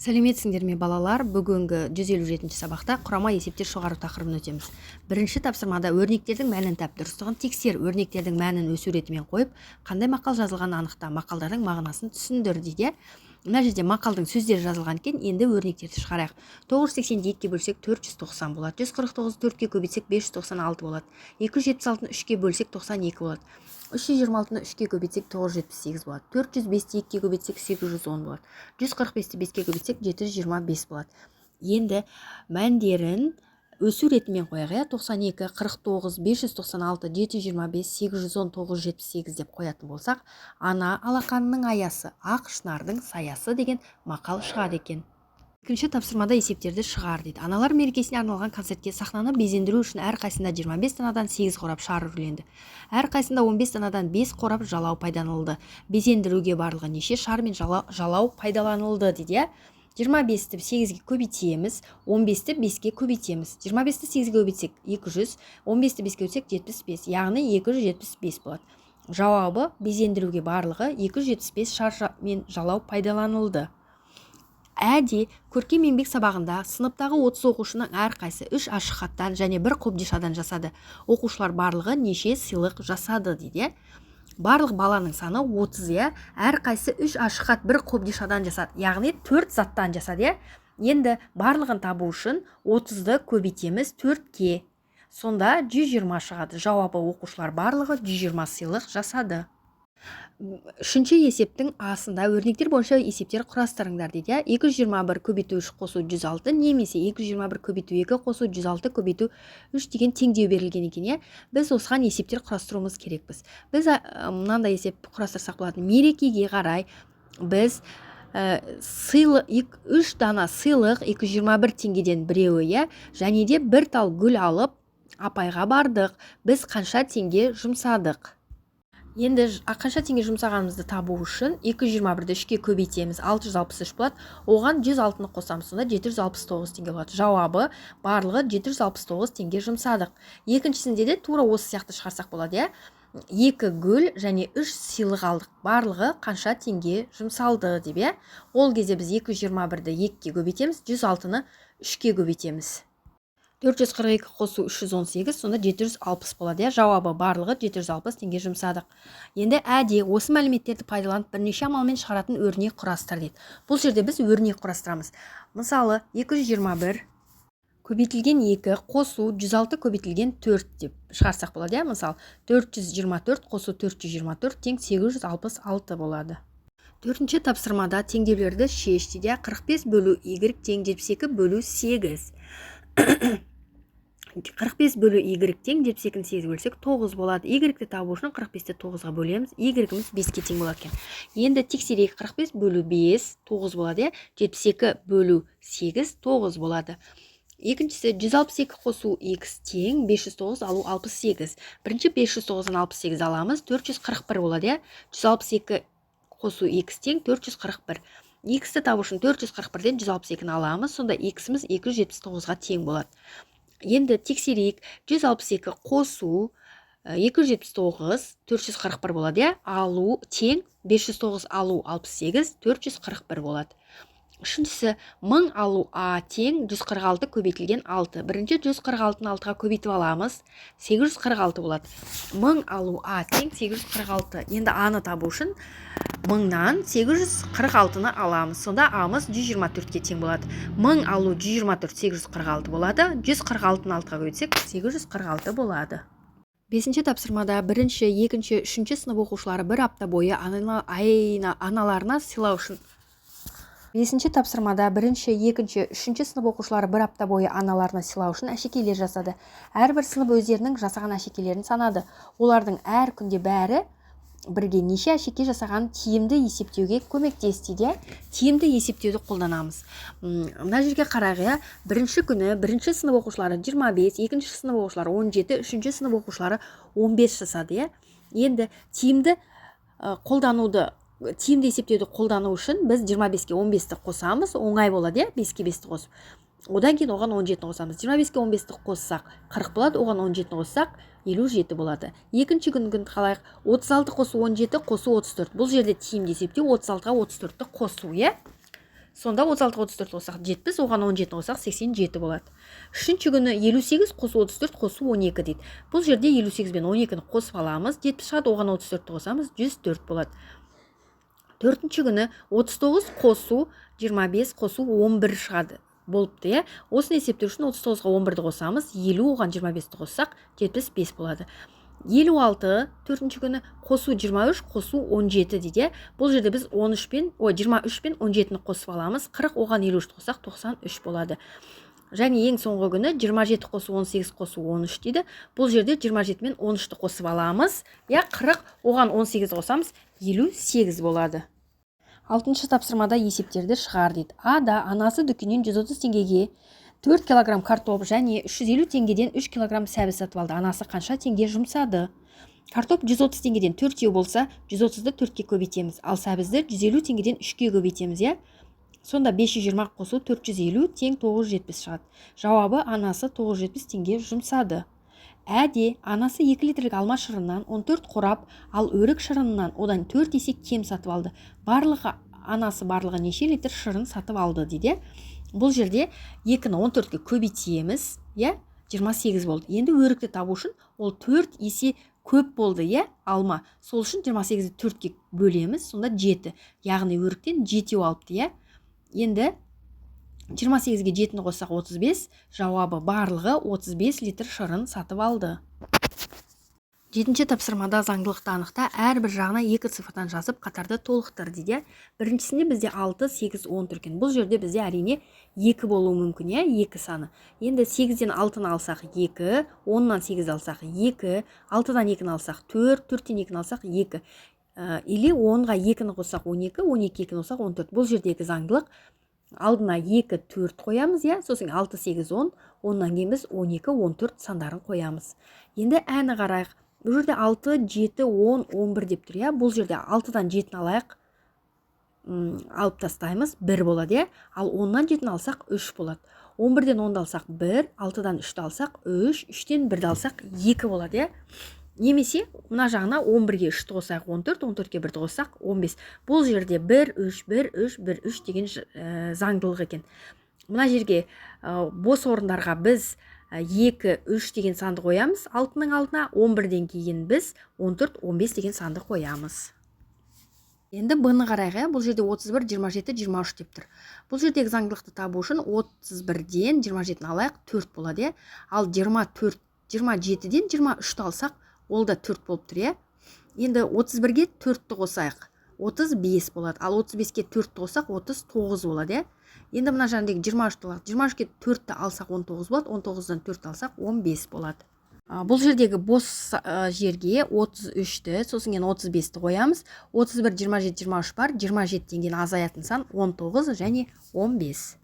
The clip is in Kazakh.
Сәлеметсіңдер ме балалар? Бүгінгі 157-ші сабақта құрама есептер шығару тақырыбын өтеміз. Бірінші тапсырмада өрнектердің мәнін тап, дұрыстығын тексер, өрнектердің мәнін өсу ретімен қойып, қандай мақал жазылғанын анықта, мақалдардың мағынасын түсіндір дейді. Мына жерде мақалдың сөздері жазылған екен, енді өрнектерді шығарайық. 980 2-ке бөлсек 490 болады. 149-ды 4-ке көбейтсек 596 болады. 276-ны 3-ке бөлсек 92 болады. 326-ны 3-ке көбейтсек 978 болады. 405-ті 2-ке көбейтсек 810 болады. 145-ті 5-ке көбейтсек 725 болады. Енді мәндерін өсу ретімен қояйық. 92, 49, 596, 725, 810, 978 деп қоятын болсақ, ана алақанының аясы, ақ шынардың саясы деген мақал шығады екен. Екінші тапсырмада есептерді шығар дейді. Аналар мерекесіне арналған концертке сахнаны безендіру үшін әрқайсында 25 данадан 8 қорап шар үрленді. Әрқайсында 15 данадан 5 қорап жалау пайдаланылды. Безендіруге барлығы неше шар мен жалау пайдаланылды дейді. 25-ті 8-ге көбейтеміз, 15-ті 5-ке көбейтеміз. 25-ті 8-ге көбейтсек 200, 15-ті 5-ке көбейтсек 75, яғни 275 болады. Жауабы безендіруге барлығы 275 шар мен жалау пайдаланылды. Әде көркем еңбек сабағында сыныптағы 30 оқушының әрқайсы 3 ашық хаттан және 1 қобдишадан жасады. Оқушылар барлығы неше сыйлық жасады дейді. Барлық баланың саны 30, әрқайсы 3 ашық хат 1 қобдишадан жасады. Яғни 4 заттан жасады. Енді барлығын табу үшін 30-ды көбейтеміз 4-ке. Сонда 120 шығады. Жауабы оқушылар барлығы 120 сыйлық жасады. Үшінші есептің асында өрнектер бойынша есептер құрастырыңдар дейді. 221 көбейту 3 қосу 106 немесе 221 көбейту 2 қосу 106 көбейту 3 деген теңдеу берілген екен. Біз осыған есептер құрастыруымыз керекпіз. Біз мынандай есеп құрастырсақ болады. Мерекеге қарай біз 3 дана сыйлық 221 теңгеден біреуі, және де бір тал гүл алып апайға бардық. Біз қанша теңге жұмсадық? Енді қанша теңге жұмсағанымызды табу үшін 221-ді 3-ке көбейтеміз, 663 болады. Оған 106-ны қосамыз, сонда 769 теңге болады. Жауабы барлығы 769 теңге жұмсадық. Екіншісінде де тура осы сияқты шығарсақ болады. 2 гүл және 3 сыйлық алдық. Барлығы қанша теңге жұмсалды деп. Ол кезде біз 221-ді 2-ке көбейтеміз, 106-ны 3-ке көбейтеміз. 442 қосу 318, сонда 760 болады. Жауабы барлығы 760 теңге жұмсадық. Енді әде осы мәліметтерді пайдаланып бірнеше амалмен шығаратын өрнек құрастыр дейді. Бұл жерде біз өрнек құрастырамыз. Мысалы 221 көбейтілген 2 қосу 106 көбейтілген 4 деп шығарсақ болады. Мысалы 424 қосу 424 тең 866 болады. Төртінші тапсырмада теңдеулерді шеш дейді. 45 бөлу y тең 72 бөлу 8. 45 бөлу y тең 72-ні 8 бөлсек 9 болады. Y-ті табу үшін 45-ті 9-ға бөлеміз. Y-іміз 5-ке тең болады екен. Енді тексерейік. 45 бөлу 5 9 болады. 72 бөлу 8 9 болады. Екіншісі 162 қосу x тең 509 алу 68. Бірінші 509-дан 68 аламыз. 441 болады. 162 қосу x тең 441. X-ті табу үшін 441-ден 162-ні аламыз. Сонда x-іміз 279-ға тең болады. Енді тексерейік. 162 қосу 279 441 болады. Алу тең 509 алу 68 441 болады. Үшіншісі 1000 алу a тең 146 көбейтілген 6. Бірінші 146-ны 6-ға көбейтіп аламыз. 846 болады. 1000 алу a тең 846. Енді a-ны табу үшін 1000-нан 846-ны аламыз. Сонда a-мыз 124-ке тең болады. 1000 алу 124 846 болады. 146-ны 6-ға көбейтсек 846 болады. Бесінші тапсырмада бірінші, екінші, үшінші сынып оқушылары бір апта бойы аналарына сыйлау үшін. Бесінші тапсырмада бірінші, екінші, үшінші сынып оқушылары бір апта бойы аналарына сыйлау үшін әшекейлер жасады. Әрбір сынып өздерінің жасаған әшекейлерін санады. Олардың әр күнде бәрі бірге неше әшекей жасаған тиімді есептеуге көмектесті. Тиімді есептеуді қолданамыз. Мына жерге қарайық. Бірінші күні бірінші сынып оқушылары 25, екінші сынып оқушылары 17, үшінші сынып оқушылары 15 жасады. Енді тиімді есептеуді қолдану үшін біз 25-ке 15-ті қосамыз, оңай болады. 5-ке 5-ті қосып. Одан кейін оған 17-ні қосамыз. 25-ке 15-ті қоссақ 40 болады, оған 17-ні қоссақ 57 болады. Екінші күнгі қалайық. 36 қосу 17 қосу 34. Бұл жерде тиімді есептеу 36-ға 34-ті қосу. Сонда 36-ға 34 қосақ 70, оған 17 қосақ 87 болады. Үшінші күні 58 қосу 34 қосу 12 дейді. Бұл жерде 58 бен 12-ні қосып аламыз, 70 шығады, оған 34-ті қосамыз, 104 болады. Төртінші күні 39 қосу 25 қосу 11 шығады. Болыпты, осыны есептеу үшін 39-ға 11-ді қосамыз, 50, оған 25-ті қоссақ 75 болады. 56 төртінші күні қосу 23 қосу 17 дейді. Бұл жерде біз 23 пен 17-ні қосып аламыз, 40, оған 53-ті қоссақ 93 болады. Және ең соңғы күні 27 қосу 18 қосу 13 дейді. Бұл жерде 27 мен 13-ті қосып аламыз, 40, оған 18 қосамыз, 58 болады. Алтыншы тапсырмада есептерді шығар дейді. Ада анасы дүкеннен 130 теңгеге 4 килограмм картоп және 350 теңгеден 3 килограмм сәбіз сатып алды. Анасы қанша теңге жұмсады? Картоп 130 теңгеден 4 болса, 130-ды 4-ке көбейтеміз. Ал сәбізді 150 теңгеден 3-ке көбейтеміз, Сонда 520 қосу 450 тең 970 шығады. Жауабы анасы 970 теңге жұмсады. Әде анасы 2 литрлік алма шырынынан 14 қорап, ал өрік шырынынан одан 4 есе кем сатып алды. Анасы барлығы неше литр шырын сатып алды дейді. Бұл жерде 2-ні 14-ке көбейтеміз, 28 болды. Енді өрікті табу үшін ол 4 есе көп болды, алма. Сол үшін 28-ді 4-ке бөлеміз, сонда 7. Яғни өріктен 7 алыпты, Енді 28-ге 7-ні қоссақ 35, жауабы барлығы 35 литр шырын сатып алды. 7-ші тапсырмада заңдылықты анықта, әрбір жағына 2 цифрдан жазып, қатарды толықтыр дейді. Біріншісінде бізде 6, 8, 10 түркен. Бұл жерде бізде әрине 2 болуы мүмкін, 2 саны. Енді 8-ден 6-ны алсақ 2, 10-нан 8 алсақ 2, 6-дан 2-ні алсақ 4, 4-тен 2-ні алсақ 2. Или 10-ға 2-ні қоссақ 12, 12-ге 2-ні қоссақ 14. Бұл жердегі заңдылық алдына 2, 4 қоямыз, сосын 6, 8, 10, 10-нан кейін біз 12, 14 сандарын қоямыз. Енді әні қарайық. Бұл жерде 6, 7, 10, 11 деп тұр, Бұл жерде 6-дан 7-ні алайық, алып тастаймыз, 1 болады, Ал 10-нан 7-ні алсақ 3 болады. 11-ден 10-ды алсақ 1, 6-дан 3-ді алсақ 3, 3-тен 1-ді алсақ 2 болады, Немесе, мына жағына 11-ге 3-ті қосақ 14, 14-ге 1-ді қосақ 15. Бұл жерде 1, 3, 1, 3, 1, 3 деген заңдылық екен. Мына жерге бос орындарға біз 2, 3 деген санды қоямыз. 6-ның алдына 11-ден кейін біз 14, 15 деген санды қоямыз. Енді бұны қарайғы, бұл жерде 31, 27, 23 деп тұр. Бұл жердегі заңдылықты табу үшін 31-ден 27-ні алайық 4 болады, Ал 27-ден 23-ті алсақ, ол да 4 болып тұр, Енді 31-ге 4-ті қосайық, 35 болады. Ал 35-ке 4-ті қосақ, 39 болады, Енді мына жағындегі 23-ті алайық. 23-ке 4-ті алсақ 19 болады, 19-дан 4-ті алсақ 15 болады. Бұл жердегі бос жерге 33-ті, сосын кейін 35-ті қоямыз. 31, 27, 23 бар, 27-ден кейін азаятын сан 19 және 15.